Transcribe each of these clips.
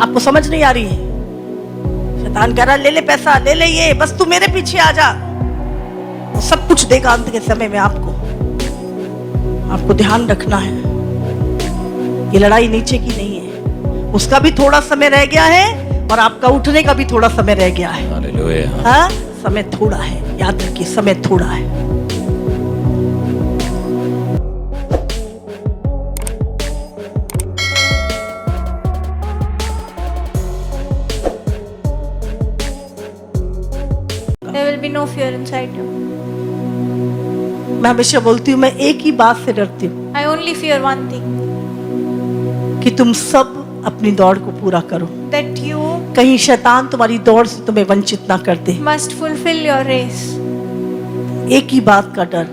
आपको समझ नहीं आ रही है? शैतान कह रहा ले ले पैसा, ले ले ये, बस तू मेरे पीछे आ जा, वो सब कुछ देगा अंत के समय में आपको ध्यान रखना है। ये लड़ाई नीचे की नहीं है, उसका भी थोड़ा समय रह गया है और आपका उठने का भी थोड़ा समय रह गया है। हालेलुया। हाँ, समय थोड़ा है, याद रखिए समय थोड़ा है। There will be no fear inside you. मैं हमेशा बोलती हूँ, मैं एक ही बात से डरती हूँ I only fear one thing, कि तुम सब अपनी दौड़ को पूरा करो, that you कहीं शैतान तुम्हारी दौड़ से तुम्हें वंचित ना कर दे। must fulfill your race. एक ही बात का डर,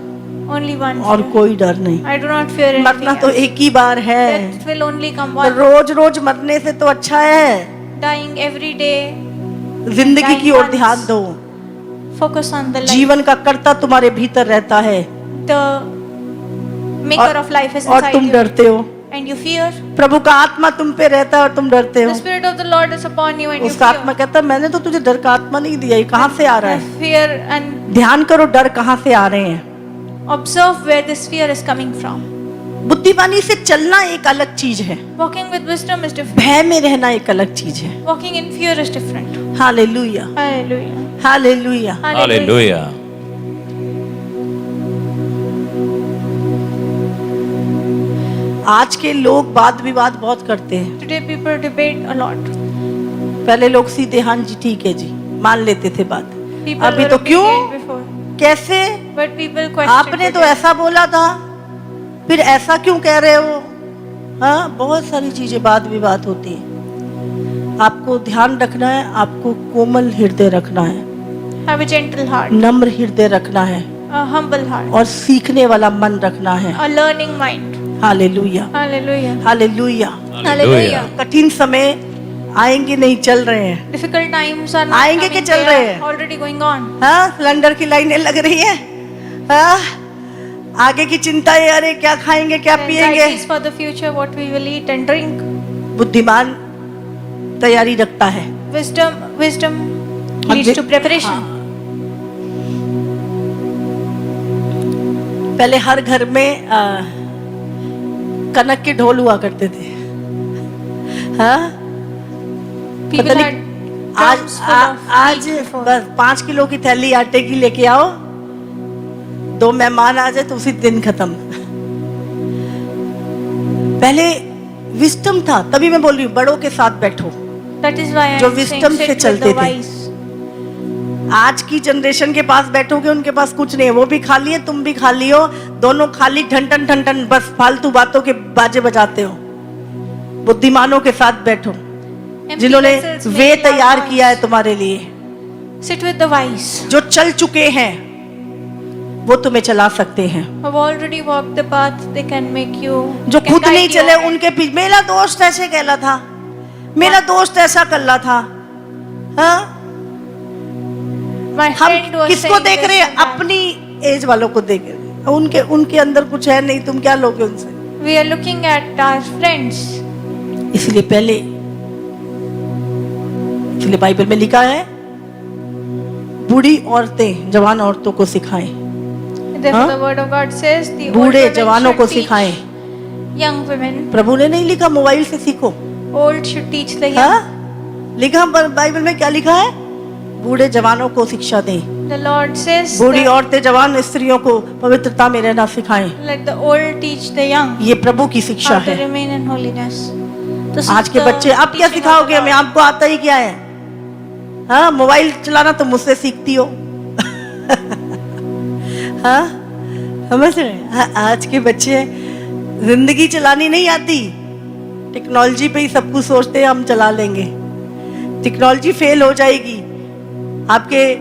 Only one और fear. कोई डर नहीं। I do not fear anything मरना तो else. एक ही बार है, Death will only come तो once. रोज रोज मरने से तो अच्छा है Dying every day. जिंदगी की ओर ध्यान दो। Focus on the life. जीवन का कर्ता तुम्हारे भीतर रहता है The maker of life is और inside तुम you. डरते हो। And you fear. प्रभु का आत्मा तुम पे रहता है और तुम डरते हो। The spirit of the Lord is upon you and you उसका आत्मा fear. कहता है मैंने तो तुझे डर का आत्मा नहीं दिया, ये कहाँ से आ रहा I है? fear and ध्यान करो डर कहाँ से आ रहे हैं। observe where this fear is coming from. बुद्धिमानी से चलना एक अलग चीज है, Walking with wisdom is different. भय में रहना एक अलग चीज है। Walking in fear is different. Hallelujah, Hallelujah. Hallelujah. Hallelujah. आज के लोग वाद विवाद बहुत करते हैं। Today people debate a lot. पहले लोग सीधे हाँ जी ठीक है जी मान लेते थे बात, People अभी were तो क्यों, obedient before, कैसे, but people question. आपने तो ऐसा बोला था, फिर ऐसा क्यों कह रहे हो? हाँ, बहुत सारी चीजें वाद विवाद होती है। आपको ध्यान रखना है, आपको कोमल हृदय रखना है, Have a gentle heart, नम्र हृदय रखना है a humble heart, और सीखने वाला मन रखना है। a learning mind. Hallelujah, Hallelujah. Hallelujah. Hallelujah. कठिन समय आएंगे नहीं, चल रहे हैं। Difficult times are not आएंगे coming, कि चल they रहे are हैं? already going on. हाँ, सिलेंडर की लाइनें लग रही हैं। हाँ, आगे की चिंता है, अरे क्या खाएंगे क्या पिएंगे। Anxieties for the future, what we will eat and drink. बुद्धिमान तैयारी रखता है। Wisdom leads to preparation. हाँ। पहले हर घर में कनक के ढोल हुआ करते थे। हाँ, People पता had नहीं, आज drums full of आज wheat before. बस 5 किलो की थैली आटे की लेके आओ, 2 मेहमान आ जाए तो उसी दिन खत्म। पहले विस्डम था, तभी मैं बोल रही हूँ बड़ों के साथ बैठो, That is why I जो am saying wisdom से sit with चलते the थे। wise. आज की जनरेशन के पास बैठोगे, उनके पास कुछ नहीं है, वो भी खाली है, तुम भी खाली हो, दोनों खाली ठन ठन ठन ठन, बस फालतू बातों के बाजे बजाते हो। बुद्धिमानों के साथ बैठो, Empty जिन्होंने vessels वे make loud तैयार noise. किया है तुम्हारे लिए, Sit with the wise, जो चल चुके हैं वो तुम्हें चला सकते हैं। who have already walked the path. They can make you. जो can खुद guide नहीं you. चले उनके पीछे, मेरा दोस्त ऐसे कहला था, मेरा दोस्त ऐसा कल्ला था। हाँ, My हम friend was किसको saying देख this रहे हैं? and that. अपनी एज वालों को देख रहे हैं। उनके अंदर कुछ है नहीं, तुम क्या लोगे उनसे? We are looking at our friends. इसलिए बाइबल में लिखा है बूढ़ी औरतें जवान औरतों को सिखाएं, Therefore, हाँ? the word of God says the old बूढ़े women जवानों को should teach सिखाएं। young women. प्रभु ने नहीं लिखा मोबाइल से सीखो, Old should teach the young. हाँ? लिखा बाइबल में क्या लिखा है? बूढ़े जवानों को शिक्षा दें, The Lord says Burhi that औरतें जवान स्त्रियों को पवित्रता में रहना सिखाएं। let the old teach the young ये प्रभु की शिक्षा how to है। remain in holiness. This आज is के the बच्चे आप क्या teaching of सिखाओगे the हमें? Lord. आपको आता ही क्या है? हाँ, मोबाइल चलाना तो मुझसे सीखती हो। हाँ, समझ रहे हैं? हाँ, आज के बच्चे जिंदगी चलानी नहीं आती, टेक्नोलॉजी पे ही सब कुछ सोचते हैं हम चला लेंगे। टेक्नोलॉजी फेल हो जाएगी, आपके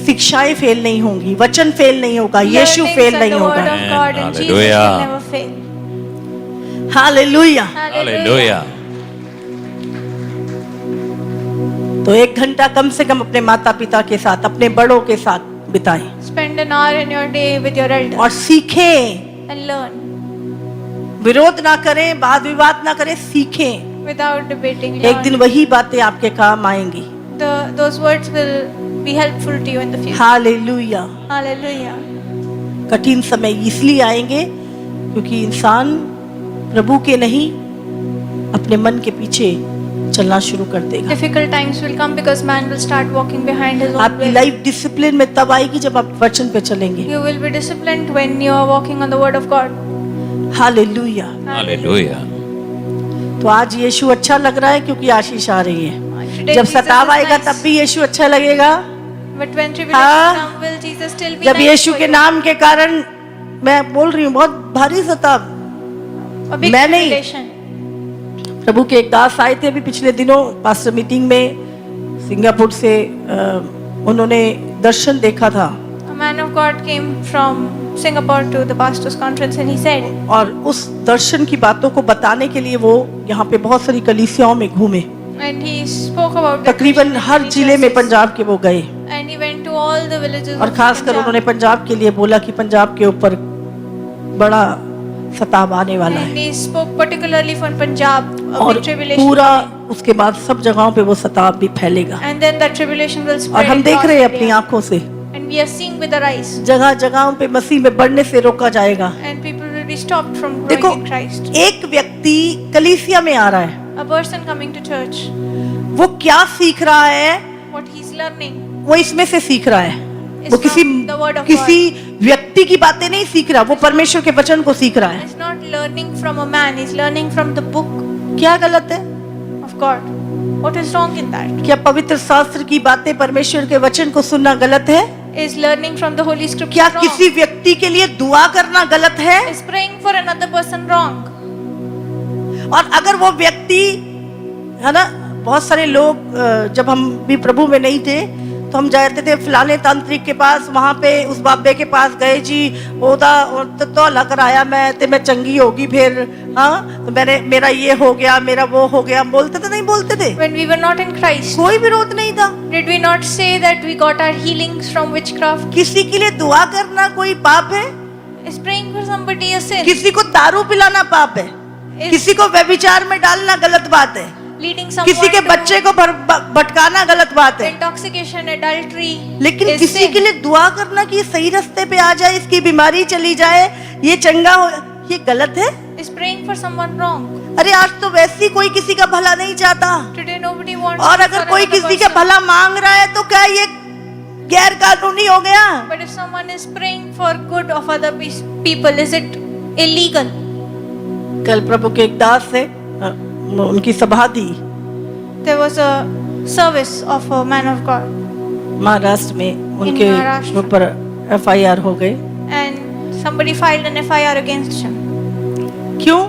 शिक्षाएं फेल नहीं होंगी, वचन फेल नहीं होगा, यीशु Learnings फेल and नहीं the word होगा। of God and Jesus Hallelujah. will never fail. Hallelujah. Hallelujah. तो 1 घंटा कम से कम अपने माता पिता के साथ, अपने बड़ों के साथ बिताएं Spend an hour in your day with your elders और सीखें। and learn. विरोध ना करें, वाद विवाद ना करें, सीखें। without debating. एक दिन वही बातें आपके काम आएंगी। Those words will be helpful to you in the future. Hallelujah. Hallelujah. कठिन समय इसलिए आएंगे क्योंकि इंसान प्रभु के नहीं अपने मन के पीछे चलना शुरू कर देगा। Difficult times will come because man will start walking behind his own आपकी will. लाइफ डिसिप्लिन में तब आएगी जब आप वचन पे चलेंगे। You will be disciplined when you are walking on the word of God. Hallelujah. Hallelujah. तो आज यीशु अच्छा लग रहा है क्योंकि आशीष आ रही है। Today जब Jesus सताव is आएगा nice. तब भी यीशु अच्छा लगेगा। But when tribulation हाँ। come, will Jesus still be जब nice यीशु for के you? नाम के कारण मैं बोल रही हूँ बहुत भारी सताव। A big मैं नहीं। tribulation. प्रभु के एक दास आए थे अभी पिछले दिनों पास्टर मीटिंग में सिंगापुर से। उन्होंने दर्शन देखा था A man of God came from Singapore to the pastor's conference and he said, और उस दर्शन की बातों को बताने के लिए वो यहाँ पे बहुत सारी कलीसियाओं में घूमे। and he spoke about the तकरीबन Christian हर जिले में churches. पंजाब के वो गए And he went to all the villages और of खासकर Punjab. उन्होंने पंजाब के लिए बोला कि पंजाब के ऊपर बड़ा सताव आने वाला And है he spoke particularly for Punjab, a और big tribulation. पूरा उसके बाद सब जगहों पे वो सताव भी फैलेगा। And then that tribulation will और spread हम देख across रहे हैं India. अपनी आंखों से And we are seeing with our eyes. जगह जगहों पे मसीह में बढ़ने से रोका जाएगा। And people will be stopped from देखो growing in Christ. एक व्यक्ति कलीसिया में आ रहा है, A person coming to church, वो क्या सीख रहा है what he's learning वो इसमें से सीख रहा है। is वो किसी from the word of किसी व्यक्ति की बातें नहीं सीख रहा, वो परमेश्वर के वचन को सीख रहा है। He's not learning from a man, he's learning from the book क्या गलत है? of God. What is wrong in that? क्या पवित्र शास्त्र की बातें परमेश्वर के वचन को सुनना गलत है? Is learning from the Holy Scripture क्या wrong? किसी व्यक्ति के लिए दुआ करना गलत है? Is praying for another person wrong? और अगर वो व्यक्ति है ना, बहुत सारे लोग जब हम भी प्रभु में नहीं थे तो हम जाते थे फलाने तांत्रिक के पास, वहां पे उस बाबे के पास गए जी, ओदा तो लग आया मैं ते मैं चंगी होगी फिर, हाँ तो मैंने मेरा ये हो गया मेरा वो हो गया, हम बोलते थे नहीं बोलते थे? When we were not in Christ, कोई विरोध नहीं था। did we not say that we got our healings from witchcraft? किसी के लिए दुआ करना कोई पाप है? Is praying for somebody a sin? किसी को दारू पिलाना पाप है? Is किसी को व्यभिचार में डालना गलत बात है? leading someone किसी के to बच्चे को भटकाना गलत बात है? intoxication, adultery लेकिन is किसी sin. के लिए दुआ करना कि ये सही रास्ते पे आ जाए, इसकी बीमारी चली जाए, ये चंगा हो, ये गलत है? Is praying for someone wrong? अरे आज तो वैसे ही कोई किसी का भला नहीं चाहता, Today nobody wants और to अगर for कोई another किसी का person. भला मांग रहा है तो क्या ये गैर कानूनी हो गया? But if someone is praying for good of other people, is it illegal? कल प्रभु के एक दास से उनकी सभा थी There was a service of a man of God Maharashtra में, उनके महाराष्ट्र। ऊपर FIR हो गए। and somebody filed an FIR against him क्यों?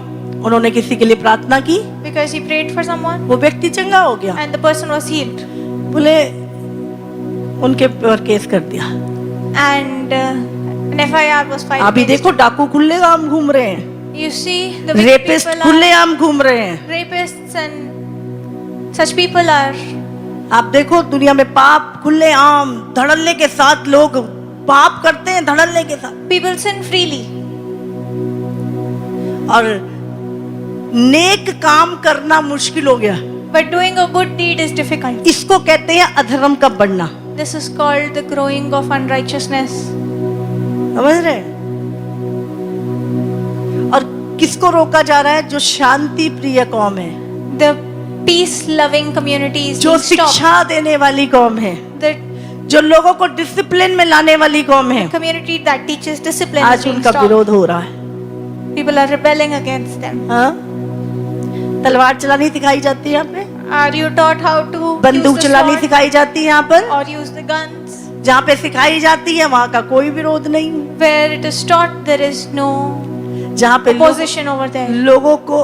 उन्होंने किसी के लिए प्रार्थना की, because he prayed for someone वो व्यक्ति चंगा हो गया, and the person was healed. बोले उनके ऊपर केस कर दिया। And an FIR was filed अभी against देखो डाकू खुलेआम घूम रहे हैं, him. You see, the wicked rapist people are खुलेआम घूम रहे हैं। rapists and such people are. आप देखो दुनिया में पाप खुलेआम धड़ल्ले के साथ लोग पाप करते हैं, धड़ल्ले के साथ, People sin freely. और नेक काम करना मुश्किल हो गया। But doing a good deed is difficult. इसको कहते हैं अधर्म का बढ़ना। This is called the growing of unrighteousness. समझ रहे हैं? और किसको रोका जा रहा है? जो शांति प्रिय कौम है, The peace-loving community is जो being stopped. शिक्षा देने वाली कौम है, The जो लोगों को डिसिप्लिन में लाने वाली कौम है, community that teaches discipline is आज being उनका stopped. विरोध हो रहा है। People are rebelling against them. हाँ? तलवार चलानी सिखाई जाती है यहाँ पे, Are you taught how to बंदूक use the चलानी sword सिखाई जाती है यहाँ पर। or use the guns? जहाँ पे सिखाई जाती है वहाँ का कोई विरोध नहीं। Where it is taught, there is no जहाँ पे opposition over there. लोगों को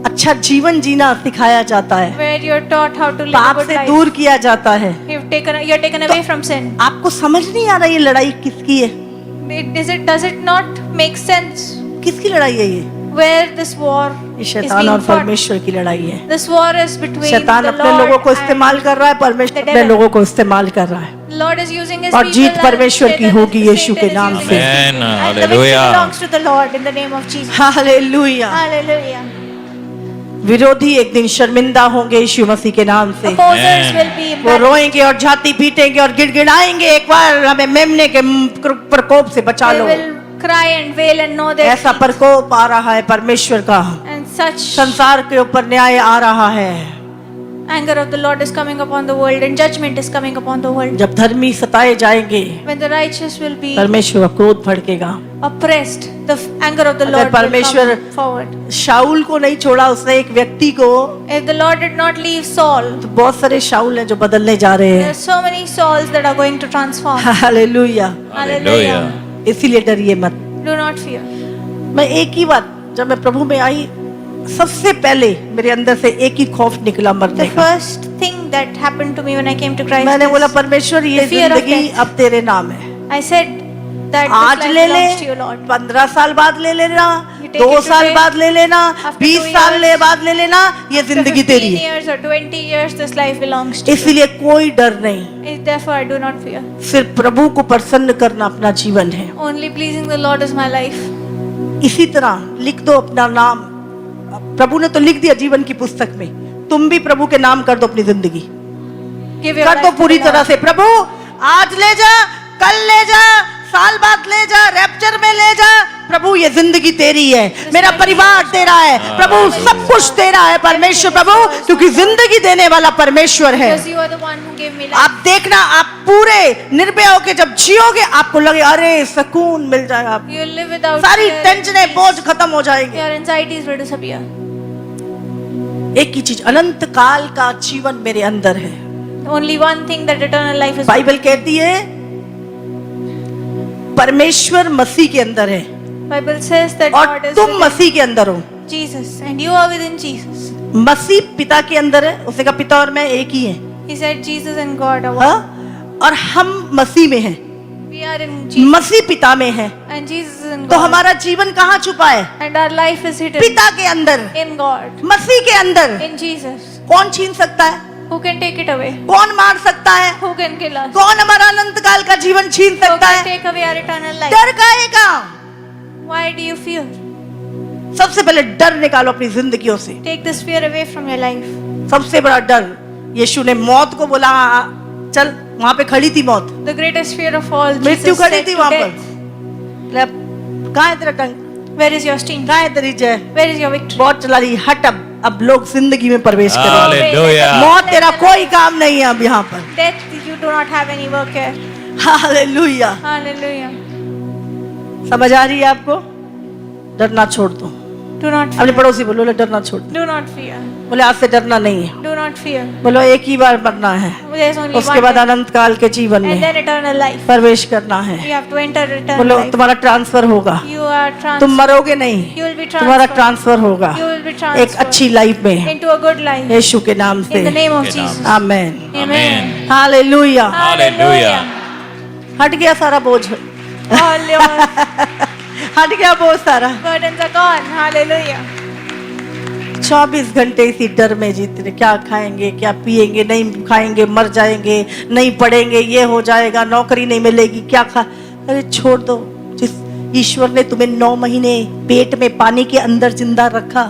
अच्छा जीवन जीना सिखाया जाता है, Where you're taught how to live a पाप good से life. दूर किया जाता है। You're taken away from sin. आपको समझ नहीं आ रहा ये लड़ाई किसकी है? Does it not make sense? किसकी लड़ाई है ये? Where this war ये is शैतान being और fought? परमेश्वर की लड़ाई है। This war is between शैतान the अपने लोगों को Lord इस्तेमाल and कर रहा है, परमेश्वर the अपने devil. लोगों को इस्तेमाल कर रहा है। Lord is using his और people जीत and परमेश्वर की Satan होगी is- यीशु के Satan is नाम using से। his Amen. people. And the victory Hallelujah. belongs to the Lord in the name of Jesus. Hallelujah. Hallelujah. विरोधी एक दिन शर्मिंदा होंगे यीशु मसीह के नाम से। Opposers will be वो embarrassed. रोएंगे और छाती पीटेंगे और गिड़गिड़ाएंगे, एक बार हमें मेमने के प्रकोप से बचा They low. will cry and wail and know that ऐसा प्रकोप आ रहा है परमेश्वर का, and such संसार के ऊपर न्याय आ रहा है। anger of the Lord is coming upon the world and judgment is coming upon the world. जब धर्मी सताए जाएंगे, When the righteous will be परमेश्वर का क्रोध भड़केगा। oppressed, the anger of the अगर Lord will परमेश्वर come forward. शाऊल को नहीं छोड़ा उसने एक व्यक्ति को, If the Lord did not leave Saul, तो बहुत सारे शाऊल हैं जो बदलने जा रहे there हैं। are so many Sauls that are going to transform. Hallelujah. Hallelujah. इसीलिए डरिए मत। Do not fear. मैं एक ही बात, जब मैं प्रभु में आई, सबसे पहले मेरे अंदर से एक ही खौफ निकला मरने The का। first thing that happened to me when I came to Christ मैंने बोला is, परमेश्वर ये the fear of जिंदगी death. अब तेरे नाम है। I said that आज this ले life ले, belongs to you, Lord. 15 साल बाद ले लेना, You take 2 it साल today, बाद ले लेना, after 20 2 साल years, बाद ले लेना, ये After जिंदगी 15 तेरी है। years or 20 years, this life belongs to you. इसलिए कोई डर नहीं, Therefore, I do not fear. सिर्फ प्रभु को प्रसन्न करना अपना जीवन है। Only pleasing the Lord is my life. इसी तरह लिख दो अपना नाम। प्रभु ने तो लिख दिया जीवन की पुस्तक में, तुम भी प्रभु के नाम कर दो अपनी जिंदगी, Give your कर life दो to पूरी the तरह Lord. से। प्रभु आज ले जा, कल ले जा, साल बाद ले जा, रैप्चर में ले जा। प्रभु ये जिंदगी तेरी है, मेरा परिवार तेरा है, प्रभु सब कुछ तेरा है परमेश्वर। प्रभु क्योंकि जिंदगी देने वाला परमेश्वर है। Because you are the one who gave me life. आप देखना, आप पूरे निर्भय होके जब जियोगे, आपको लगे अरे सुकून मिल जाएगा, आप You will live without सारी fear. टेंशनें बोझ खत्म हो जाएंगे। Your anxieties will disappear. एक ही चीज, अनंत काल का जीवन मेरे अंदर है। Only one thing, that eternal life is. Bible कहती है परमेश्वर मसीह के अंदर है Bible says that और God is तुम within मसीह के अंदर हो। Jesus and you are within Jesus. मसीह पिता के अंदर है, उसने कहा पिता और मैं एक ही हैं। He said Jesus and God are one. हाँ? और हम मसीह में हैं, We are in Jesus मसीह पिता में है, and Jesus is in तो God. हमारा जीवन कहाँ छुपा है? And our life is hidden पिता के अंदर, in God, मसीह के अंदर। in Jesus. कौन छीन सकता है? Who can take it away? कौन मार सकता है? Who can kill us? कौन हमारा अनंत काल का जीवन छीन Who सकता can है? take away our eternal life? डर काहे का? Why do you fear? सबसे पहले डर निकालो अपनी जिंदगियों से। Take this fear away from your life. सबसे बड़ा डर, यीशु ने मौत को बोला चल, वहां पे खड़ी थी मौत, The greatest fear of all, मृत्यु Jesus खड़ी said थी to वहां पर। death, ले, कहाँ है तेरा टंग, where is your sting? कहाँ है तेरी जय? Where is your victory? बहुत चला रही, हट अब लोग जिंदगी में प्रवेश करें। Hallelujah. मौत तेरा कोई काम नहीं है अब यहाँ पर। Death, you do not have any work here. Hallelujah. Hallelujah. समझ आ रही है आपको? डरना छोड़ दो। Do not अपने fear. पड़ोसी बोलो ले, डरना छोड़ दो। Do not fear. बोले आज से डरना नहीं है, Do not fear. बोलो एक ही बार मरना है, There is only उसके one बाद death. अनंत काल के जीवन And में then eternal life. प्रवेश करना है। You have to enter eternal बोलो life. तुम्हारा ट्रांसफर होगा, You are तुम transferred. मरोगे नहीं, You will be तुम्हारा transferred. ट्रांसफर होगा You will be एक transferred अच्छी लाइफ में, into a good life. यीशु के नाम In the से। name of के नाम Jesus. आमेन। Amen. हालेलुया। Hallelujah. हट गया सारा बोझ, All your हट गया बोझ सारा। burdens are gone. Hallelujah. 24 घंटे इसी डर में जीते रहे, क्या खाएंगे, क्या पिएंगे, नहीं खाएंगे मर जाएंगे, नहीं पढ़ेंगे ये हो जाएगा, नौकरी नहीं मिलेगी, क्या खा। अरे छोड़ दो, जिस ईश्वर ने तुम्हें 9 महीने पेट में पानी के अंदर जिंदा रखा,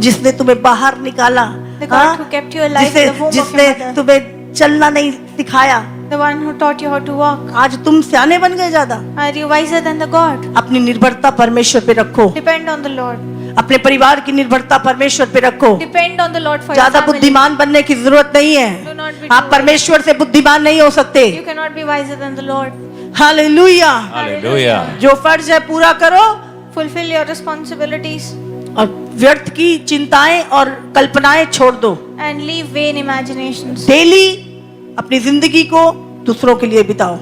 जिसने तुम्हें बाहर निकाला, The God who kept you alive in the womb of your जिसने mother. तुम्हें चलना नहीं सिखाया, The one who taught you how to walk. आज तुम सियाने बन गए ज्यादा। Are you wiser than the God? अपनी निर्भरता परमेश्वर पे रखो, Depend on the Lord. अपने परिवार की निर्भरता परमेश्वर पे रखो। Depend on the Lord for your ज्यादा family. बुद्धिमान बनने की जरूरत नहीं Do है, not be आप too परमेश्वर से बुद्धिमान नहीं हो सकते। You cannot be wiser than the Lord. Hallelujah. Hallelujah. जो फर्ज है पूरा करो Fulfill your responsibilities और व्यर्थ की चिंताएं और कल्पनाएं छोड़ दो। and leave vain imaginations. Daily अपनी जिंदगी को दूसरों के लिए बिताओ।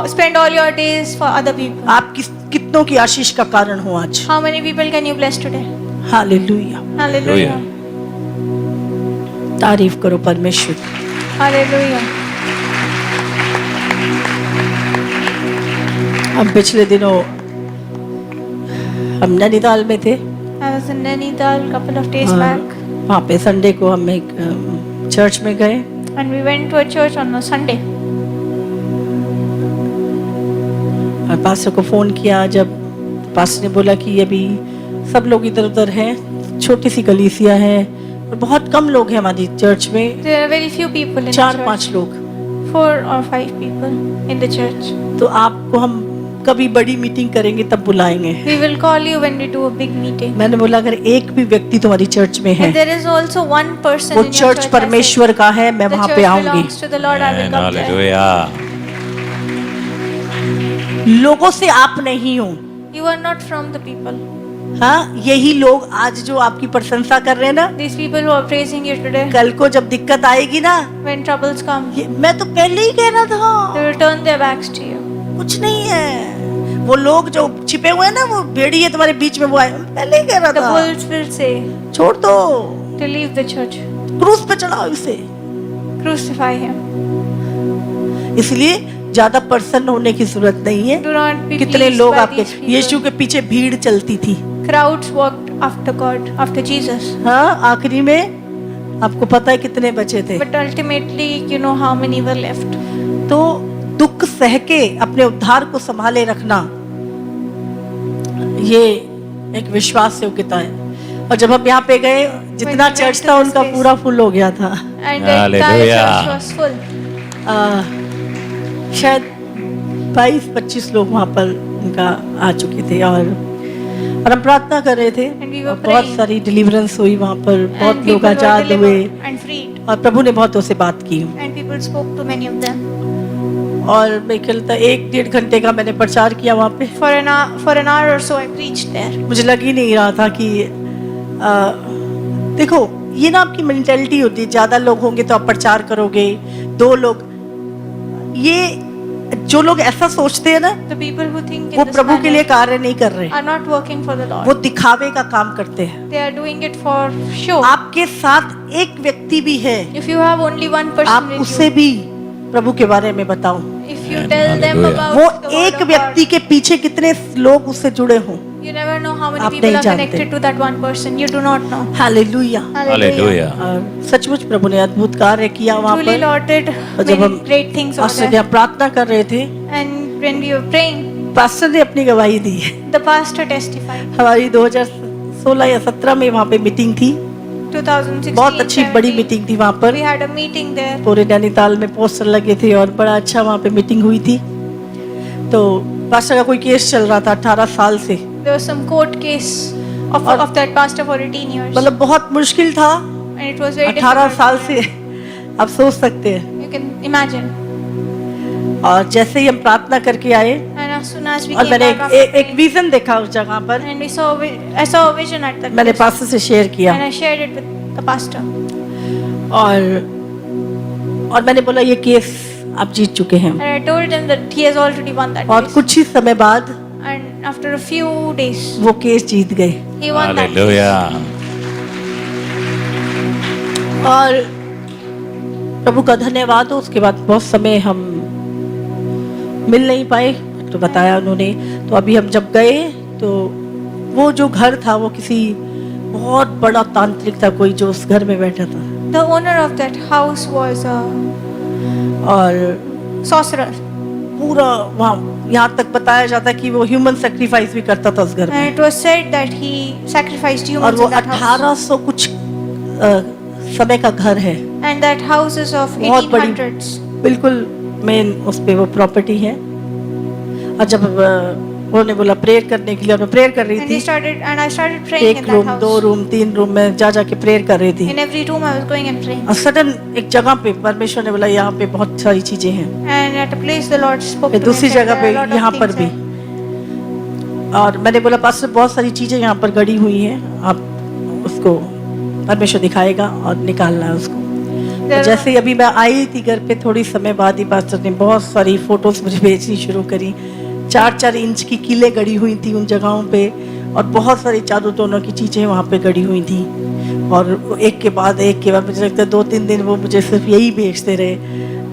Spend all your days for other people. आप कितनों की आशीष का कारण हो आज। How many people can you bless today? Hallelujah. Hallelujah. तारीफ करो परमेश्वर। Hallelujah. हम पिछले दिनों हम नैनीताल में थे, I was in Nainital couple of days back वहाँ पे संडे को हम एक चर्च में गए। and we went to a church on a Sunday. और पास्टर को फोन किया, जब पास्टर ने बोला कि अभी सब लोग इधर उधर हैं, छोटी सी कलीसिया है और बहुत कम लोग हैं हमारी चर्च में, There are very few people in the 4-5 church. लोग। 4 or 5 people in the church. तो आपको हम कभी बड़ी मीटिंग करेंगे तब बुलाएंगे। We will call you when we do a big meeting. मैंने बोला अगर एक भी व्यक्ति तुम्हारी चर्च में है, If there is also one person वो in your चर्च church, परमेश्वर का है, मैं the वहां church पे आऊंगी। belongs to the Lord, I will And come there. hallelujah. लोगों से आप नहीं हो। You are not from the people. हाँ, यही लोग आज जो आपकी प्रशंसा कर रहे हैं ना, These people who are praising you today, कल को जब दिक्कत आएगी ना, when troubles come, मैं तो पहले ही कह रहा था they will turn their backs to you. कुछ नहीं है। वो लोग जो छिपे हुए हैं ना, वो भेड़िए तुम्हारे बीच में, वो आए, पहले ही कह रहा The था wolves will say छोड़ दो, to leave the church, क्रूस पे चढ़ाओ इसे। crucify him. इसलिए ज्यादा प्रसन्न होने की जरूरत नहीं है। Do not be कितने pleased लोग by आपके these people. यीशु के पीछे भीड़ चलती थी। Crowds walked after God, after Jesus. हाँ, आखिरी में आपको पता है कितने बचे थे। But ultimately, you know how many were left. तो दुख सह के अपने उद्धार को संभाले रखना, ये एक विश्वास योग्यता है। और जब हम यहाँ पे गए, जितना we चर्च went था to this उनका place, पूरा फुल हो गया था। And the entire Hallelujah. church was full. शायद 22-25 लोग वहाँ पर उनका आ चुके थे, और हम प्रार्थना कर रहे थे। And we were और बहुत praying. सारी डिलीवरेंस हुई वहाँ पर, बहुत And लोग people were आजाद हुए, delivered and freed. और प्रभु ने बहुतों से बात की। And people spoke to many of them. और मैं खेलता 1-1.5 घंटे का मैंने प्रचार किया वहाँ पे। For an hour or so, I preached there. मुझे लग ही नहीं रहा था कि देखो, ये ना आपकी मेंटेलिटी होती है, ज्यादा लोग होंगे तो आप प्रचार करोगे, 2 लोग, ये जो लोग ऐसा सोचते हैं ना, The people who think in वो this प्रभु के लिए manner कार्य नहीं कर रहे, are not working for the वो Lord. दिखावे का काम करते हैं। They are doing it for show. आपके साथ एक व्यक्ति भी है, If you have only one person आप with उससे you, भी प्रभु के बारे में बताओ। if you tell them Hallelujah. about वो the word एक of व्यक्ति God, के पीछे कितने लोग उससे जुड़े हों, you never know how many आप people नहीं are जानते। connected to that one person. You do not know. Hallelujah. Hallelujah. और सचमुच प्रभु ने अद्भुत कार्य किया वहाँ Truly, पर। Lord did और जब हम many great things over pastor there. यहाँ प्रार्थना कर रहे थे, And when we were praying, pastor ने अपनी गवाही दी। the pastor testified. हमारी 2016 या 17 में वहाँ पे मीटिंग थी, 2016, बहुत अच्छी बड़ी 17, मीटिंग थी वहाँ पर। we had a meeting there. पूरे नैनीताल में पोस्टर लगे थे और बड़ा अच्छा वहाँ पे मीटिंग हुई थी। तो पास्टर का कोई केस चल रहा था 18 साल से, There was some court case of that pastor for 18 years. मतलब बहुत मुश्किल था। And it was very 18 difficult. साल से आप सोच सकते हैं। You can imagine. और जैसे ही हम प्रार्थना करके आए, And as soon as we और came मैंने back after एक praying, विजन देखा उस जगह पर, and I saw a vision at that मैंने place. पास्टर से शेयर किया। And I shared it with the pastor. और मैंने बोला ये केस आप जीत चुके हैं। And I told him that he has already won that और case. कुछ ही समय बाद And after a few days, वो केस जीत गए। he won that case. Hallelujah. और प्रभु का धन्यवाद हो। उसके बाद बहुत समय हम मिल नहीं पाए, तो बताया उन्होंने। तो अभी हम जब गए तो वो जो घर था वो किसी बहुत बड़ा तांत्रिक था कोई, जो उस घर में बैठा था। The owner of that house was a और sorcerer. पूरा वहाँ यहाँ तक बताया जाता है कि वो ह्यूमन सेक्रीफाइस भी करता था उस घर में। And it was said that he sacrificed और humans वो in that house. 1800 कुछ समय का घर है, And that house is of बहुत बड़ी, 1800s. बिल्कुल मेन उस पे वो प्रॉपर्टी है। और जब उन्होंने बोला प्रेयर करने के लिए, और मैं प्रेयर कर रही And I थी, started praying in एक that room, house. 2 room, 3 room में जा के प्रेयर कर रही थी। In every room I was going and praying. और सडन एक जगह पे परमेश्वर ने बोला यहाँ पे बहुत सारी चीजें हैं। And at a place the Lord spoke फिर to me. दूसरी and said, जगह पे "There are a lot of यहाँ पर things भी। here." और मैंने बोला पास्टर बहुत सारी चीजें यहाँ पर गड़ी हुई हैं, आप उसको परमेश्वर दिखाएगा और निकालना है उसको। तो There are- जैसे ही अभी मैं आई थी घर पे, थोड़ी समय बाद ही पास्टर ने बहुत सारी फोटोज मुझे भेजनी शुरू करी। 4-4 इंच की कीलें गड़ी हुई थी उन जगहों पे, और बहुत सारी जादू टोनों की चीजें वहाँ पे गड़ी हुई थी। और एक के बाद मुझे लगता है 2-3 दिन वो मुझे सिर्फ यही भेजते रहे,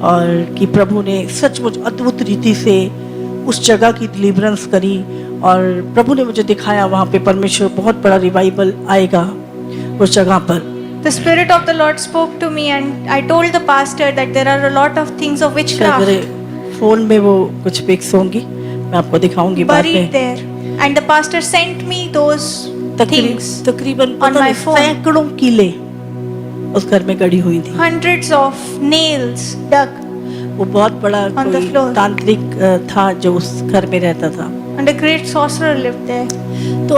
और कि प्रभु ने सचमुच अद्भुत रीति से उस जगह की डिलीवरेंस करी। और प्रभु ने मुझे दिखाया वहाँ पे परमेश्वर बहुत बड़ा रिवाइवल आएगा उस जगह पर। The Spirit of the Lord spoke to me, and I told the pastor that there are a lot of things of witchcraft मेरे फोन में वो कुछ पिक्स होंगी, मैं आपको दिखाऊंगी बाद buried में। there. And the pastor sent me those things तकरीबन on my phone. सैकड़ों कीले उस घर में गड़ी हुई थी। Hundreds of nails dug, वो बहुत बड़ा On the कोई floor. तांत्रिक था जो उस घर में रहता था। and a great sorcerer lived there. तो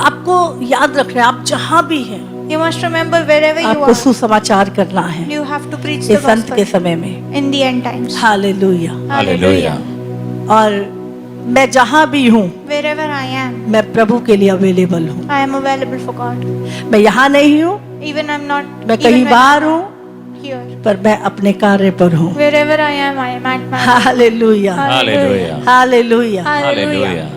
आपको याद रखना है, आप जहाँ भी हैं You must remember wherever you आपको are, सुसमाचार करना है you have to preach the इस अंत के gospel समय में। in the end times. Hallelujah. Hallelujah. और मैं जहाँ भी हूँ Wherever I am, मैं प्रभु के लिए अवेलेबल हूँ। I am available for God. मैं यहाँ नहीं हूँ, Even I'm not, मैं even कहीं when बाहर I'm हूँ, here. पर मैं अपने कार्य पर हूँ। Wherever I am at my hallelujah, Hallelujah. Hallelujah. Hallelujah.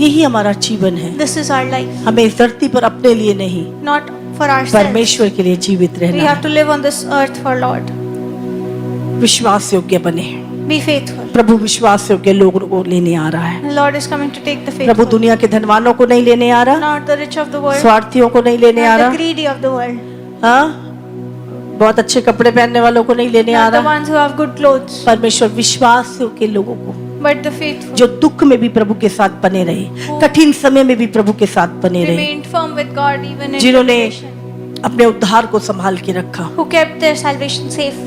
यही हमारा जीवन है। This is our life, हमें इस धरती पर अपने लिए नहीं, not for ourselves. परमेश्वर के लिए जीवित We रहना have है। to live on this earth for Lord. विश्वास योग्य बने। Be faithful. प्रभु विश्वास योग्य लोगों को लेने आ रहा है। The Lord is coming to take the Prabhu faithful, दुनिया के धनवानों को नहीं लेने आ रहा, not the rich of the world, स्वार्थियों को नहीं लेने आ not the रहा, greedy of the world, हाँ, बहुत अच्छे कपड़े पहनने वालों को नहीं लेने आ not the रहा। ones who have good clothes, परमेश्वर विश्वास के लोगों को, but the faithful, जो दुख में भी प्रभु के साथ बने रहे, कठिन समय में भी प्रभु के साथ बने रहे, remained firm with God even in जिन्होंने tribulation, अपने उद्धार को संभाल के रखा। who kept their salvation safe,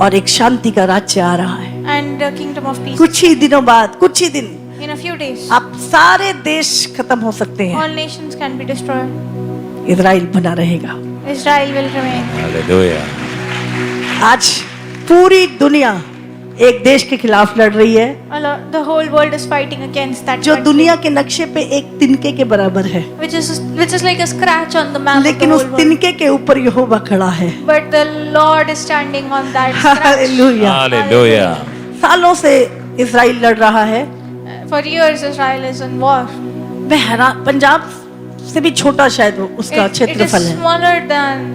और एक शांति का राज्य आ रहा है। and a kingdom of peace. कुछ ही दिनों बाद, कुछ ही दिन In a few days, आप सारे देश खत्म हो सकते हैं, all nations can be destroyed. Israel बना रहेगा। Israel will remain. Hallelujah. आज पूरी दुनिया एक देश के खिलाफ लड़ रही है The whole world is fighting against that जो country, दुनिया के नक्शे पे एक तिनके के बराबर है, which is like a scratch on the map of the लेकिन whole उस world. तिनके के ऊपर यहोवा खड़ा है। But the Lord is standing on that scratch. Hallelujah. Hallelujah. सालों से इजराइल लड़ रहा है। For years, Israel is in war. मैं हैरान, पंजाब से भी छोटा शायद वो उसका It is क्षेत्रफल है। smaller than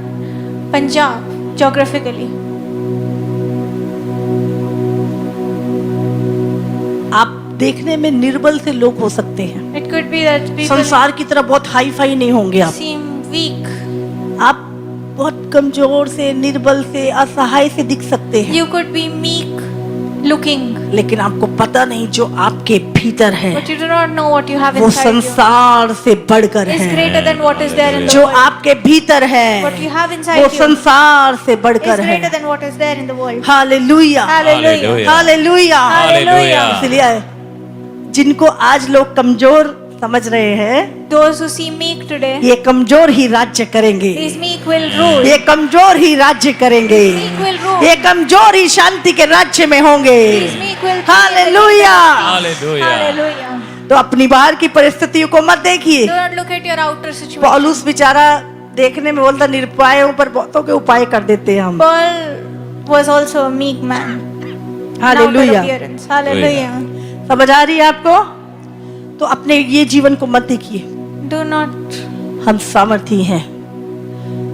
Punjab geographically. आप देखने में निर्बल से लोग हो सकते हैं, It could be that people संसार की तरह बहुत हाई फाई नहीं होंगे आप seem weak. आप बहुत कमजोर से, निर्बल से, असहाय से दिख सकते हैं, You could be meek looking, लेकिन आपको पता नहीं जो आपके भीतर है but you do not know what you have वो inside you. संसार से बढ़कर Is है। greater than what is there in the जो world. आपके भीतर है What you have वो inside you संसार से is बढ़कर है। greater than what is there in the world. Hallelujah, Hallelujah. Hallelujah. Hallelujah. इसलिए जिनको आज लोग कमजोर समझ रहे हैं, Those who seem meek today, ये कमजोर ही राज्य करेंगे, these meek will rule. ये कमजोर ही राज्य करेंगे, Meek will rule. ये कमजोर ही शांति के राज्य में होंगे। These meek will be hallelujah. Hallelujah. Hallelujah. तो अपनी बाहर की परिस्थितियों को मत देखिए। Do not look at your outer situation. पौलुस बेचारा देखने में बोलता निरुपायों पर बहुतों के उपाय कर देते हैं हम। Paul was also a meek man. In outer hallelujah. appearance. Hallelujah. समझ आ रही है आपको? तो अपने ये जीवन को मत देखिए, Do not. हम सामर्थी हैं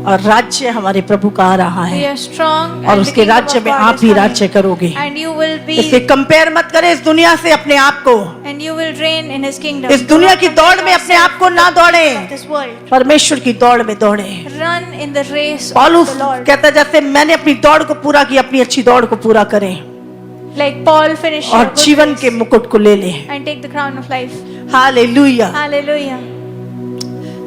और राज्य हमारे प्रभु का आ रहा We है are strong. और and the उसके kingdom राज्य of में God आप is ही coming. राज्य करोगे। And you will इससे be. कंपेयर मत करें इस दुनिया से अपने आप को, And you will reign in His kingdom. इस दुनिया की दौड़ में अपने आप को ना Of दौड़े, this world. परमेश्वर की दौड़ में दौड़े। Run in the race of पौलुस the Lord. कहता है जैसे मैंने अपनी दौड़ को पूरा किया, अपनी अच्छी दौड़ को पूरा करें Like Paul finished your और good जीवन race के मुकुट को ले ले। and take the crown of life. Hallelujah. Hallelujah.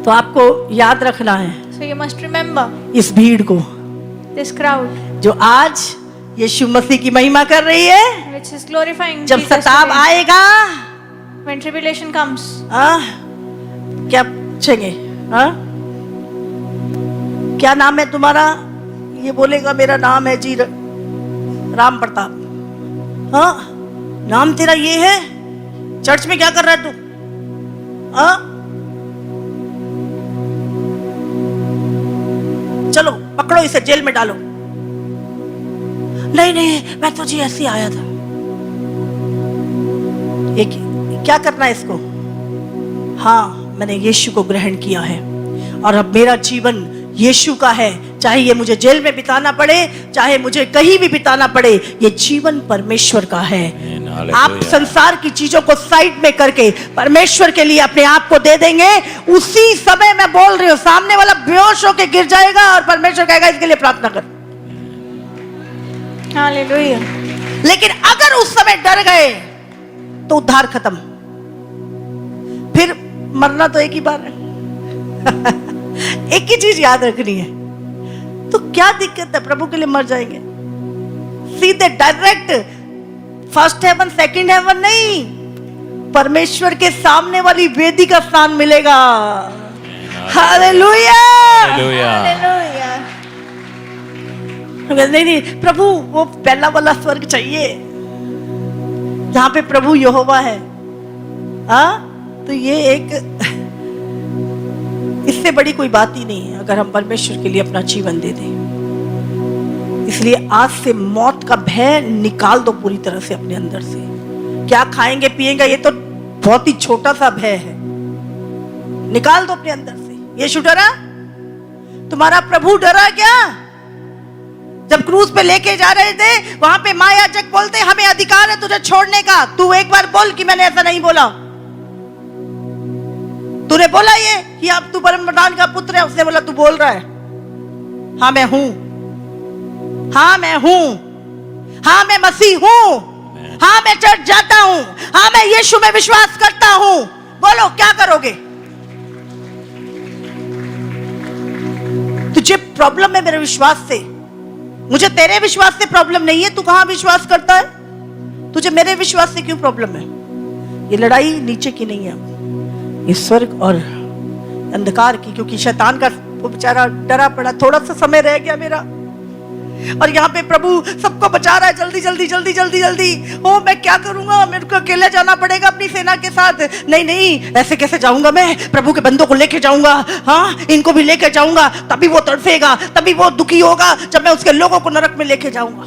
तो आपको याद रखना है So you must remember इस भीड़ को this crowd जो आज यीशु मसीह की महिमा कर रही है। which is glorifying जब Jesus सताव today. आएगा, When tribulation comes, क्या पूछेंगे? क्या नाम है तुम्हारा? ये बोलेगा मेरा नाम है जी राम प्रताप। हाँ, नाम तेरा ये है? चर्च में क्या कर रहा है तू? चलो पकड़ो इसे, जेल में डालो। नहीं नहीं, मैं तो जी ऐसे ही आया था। एक क्या करना है इसको? हाँ, मैंने यीशु को ग्रहण किया है और अब मेरा जीवन यीशु का है। चाहे ये मुझे जेल में बिताना पड़े, चाहे मुझे कहीं भी बिताना पड़े, ये जीवन परमेश्वर का है। Hallelujah. आप संसार की चीजों को साइड में करके परमेश्वर के लिए अपने आप को दे देंगे, उसी समय मैं बोल रही हूँ सामने वाला बेहोश होकर गिर जाएगा और परमेश्वर कहेगा इसके लिए प्रार्थना कर। Hallelujah. लेकिन अगर उस समय डर गए तो उद्धार खत्म। फिर मरना तो एक ही बार है। एक ही चीज याद रखनी है, तो क्या दिक्कत है, प्रभु के लिए मर जाएंगे सीधे direct, first heaven second heaven नहीं, परमेश्वर के सामने वाली वेदी का स्थान मिलेगा। हालेलुया। हालेलुया। Hallelujah. नहीं नहीं प्रभु, वो पहला वाला स्वर्ग चाहिए जहां पे प्रभु यहोवा है। तो ये एक इससे बड़ी कोई बात ही नहीं है अगर हम परमेश्वर के लिए अपना जीवन दे दें। इसलिए आज से मौत का भय निकाल दो पूरी तरह से अपने अंदर से। क्या खाएंगे पिएंगे ये तो बहुत ही छोटा सा भय है, निकाल दो अपने अंदर से। यीशु डरा? तुम्हारा प्रभु डरा क्या? जब क्रूज पे लेके जा रहे थे वहां पे महायाजक बोलते हमें अधिकार है तुझे छोड़ने का, तू एक बार बोल कि मैंने ऐसा नहीं बोला। तूने बोला ये कि अब तू परम प्रधान का पुत्र है? उसने बोला तू बोल रहा है। हाँ मैं हूं, हाँ मैं हूं, हाँ मैं मसीह हूं, हाँ मैं चर्च जाता हूं, हाँ मैं यीशु में विश्वास करता हूं। बोलो क्या करोगे? तुझे प्रॉब्लम है मेरे विश्वास से, मुझे तेरे विश्वास से प्रॉब्लम नहीं है। तू कहां विश्वास करता है? तुझे मेरे विश्वास से क्यों प्रॉब्लम है? ये लड़ाई नीचे की नहीं है, ये स्वर्ग और अंधकार की, क्योंकि शैतान का वो बेचारा डरा पड़ा। थोड़ा सा समय रह गया मेरा, और यहाँ पे प्रभु सबको बचा रहा है, जल्दी जल्दी जल्दी जल्दी जल्दी। ओ मैं क्या करूंगा, मेरे को अकेले जाना पड़ेगा अपनी सेना के साथ। नहीं नहीं, ऐसे कैसे जाऊंगा मैं? प्रभु के बंदों को लेके जाऊंगा, हाँ इनको भी लेके जाऊंगा, तभी वो तड़फेगा, तभी वो दुखी होगा जब मैं उसके लोगों को नरक में लेके जाऊंगा।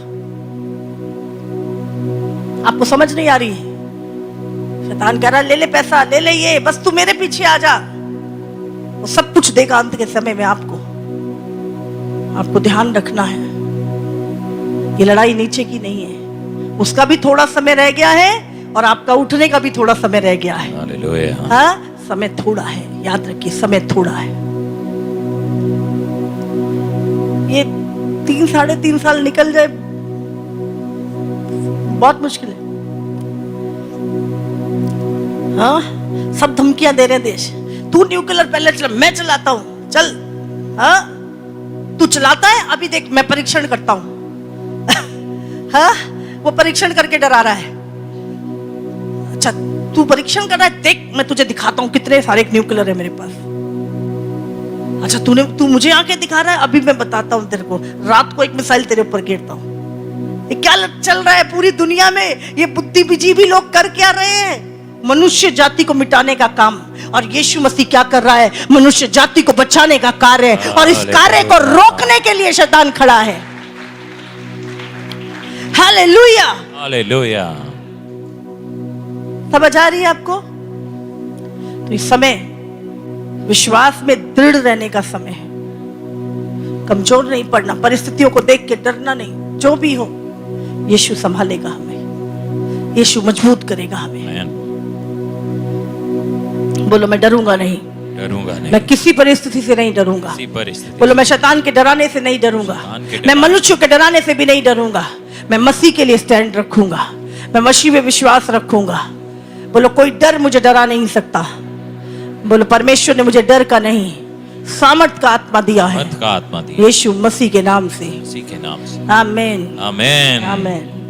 आपको समझ नहीं आ रही है? शैतान कह रहा ले ले पैसा, ले ले ये, बस तू मेरे पीछे आ जा। वो सब कुछ देगा अंत के समय में। आपको ध्यान रखना है, ये लड़ाई नीचे की नहीं है। उसका भी थोड़ा समय रह गया है और आपका उठने का भी थोड़ा समय रह गया है। हालेलुया। हाँ समय थोड़ा है, याद रखिए समय थोड़ा है। ये 3 साढ़े 3 साल निकल जाए बहुत मुश्किल है। हाँ सब धमकियां दे रहे हैं देश, तू न्यूक्लियर पहले चला, मैं चलाता हूं, चल। हाँ तू चलाता है, अभी देख मैं परीक्षण करता हूं। हाँ वो परीक्षण करके डरा रहा है। अच्छा तू परीक्षण कर रहा है, देख मैं तुझे दिखाता हूं कितने सारे न्यूक्लियर है मेरे पास। अच्छा तू मुझे आके दिखा रहा है, अभी मैं बताता हूं तेरे को, रात को एक मिसाइल तेरे ऊपर गिरता हूं। ये क्या चल रहा है पूरी दुनिया में? ये बुद्धिजीवी लोग कर क्या रहे हैं? मनुष्य जाति को मिटाने का काम। और यीशु मसीह क्या कर रहा है? मनुष्य जाति को बचाने का कार्य, और इस कार्य को रोकने के लिए शैतान खड़ा है। हालेलुया। हालेलुया। समझ आ रही है आपको? तो इस समय विश्वास में दृढ़ रहने का समय है, कमजोर नहीं पड़ना, परिस्थितियों को देख के डरना नहीं। जो भी हो यीशु संभालेगा हमें, यीशु मजबूत करेगा हमें। आमीन। बोलो मैं डरूंगा नहीं, डरूंगा नहीं, मैं किसी परिस्थिति से नहीं डरूंगा। किसी परिस्थिति। बोलो मैं शैतान के डराने से नहीं डरूंगा, मैं मनुष्य के डराने से भी नहीं डरूंगा। मैं मसीह के लिए स्टैंड रखूंगा, मैं मसीह में विश्वास रखूंगा। बोलो कोई डर मुझे डरा नहीं सकता। बोलो परमेश्वर ने मुझे डर का नहीं सामर्थ का आत्मा दिया है, सामर्थ का आत्मा दिया यीशु मसीह के नाम से। उसी के नाम से। आमीन आमीन। आमीन।